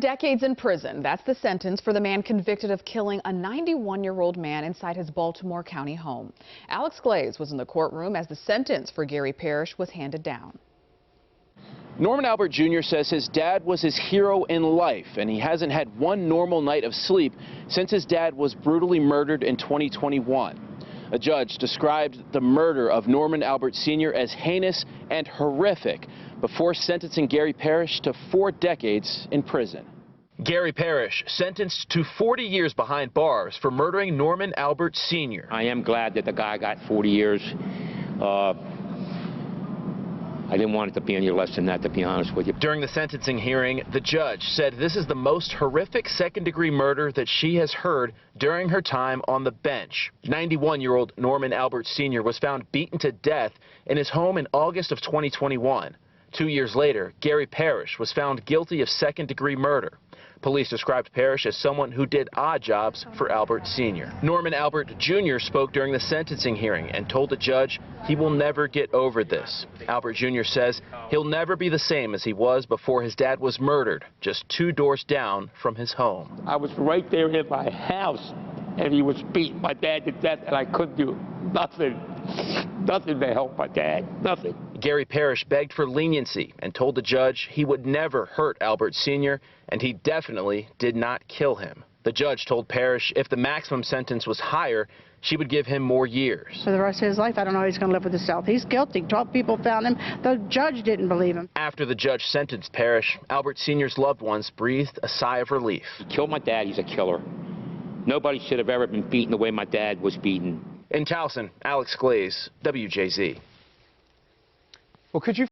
decades in prison. That's the sentence for the man convicted of killing a 91-year-old man inside his Baltimore County home. Alex Glaze was in the courtroom as the sentence for Gary Parrish was handed down. Norman Albert Jr. says his dad was his hero in life, and he hasn't had one normal night of sleep since his dad was brutally murdered in 2021. A judge described the murder of Norman Albert Sr. as heinous and horrific before sentencing Gary Parrish to 4 decades in prison. Gary Parrish sentenced to 40 years behind bars for murdering Norman Albert Sr. I am glad that the guy got 40 years. I didn't want it to be any less than that, to be honest with you. During the sentencing hearing, the judge said this is the most horrific second-degree murder that she has heard during her time on the bench. 91-year-old Norman Albert Sr. was found beaten to death in his home in August of 2021. 2 years later, Gary Parrish was found guilty of second-degree murder. Police described Parrish as someone who did odd jobs for Albert Sr. Norman Albert Jr. spoke during the sentencing hearing and told the judge he will never get over this. Albert Jr. says he'll never be the same as he was before his dad was murdered, just 2 doors down from his home. I was right there in my house, and he was beating my dad to death, and I couldn't do nothing. Nothing to help my dad, nothing. Gary Parrish begged for leniency and told the judge he would never hurt Albert Sr., and he definitely did not kill him. The judge told Parrish if the maximum sentence was higher, she would give him more years. For the rest of his life, I don't know how he's going to live with himself. He's guilty. 12 people found him. The judge didn't believe him. After the judge sentenced Parrish, Albert Sr.'s loved ones breathed a sigh of relief. He killed my dad. He's a killer. Nobody should have ever been beaten the way my dad was beaten. In Towson, Alex Glaze, WJZ. Well, could you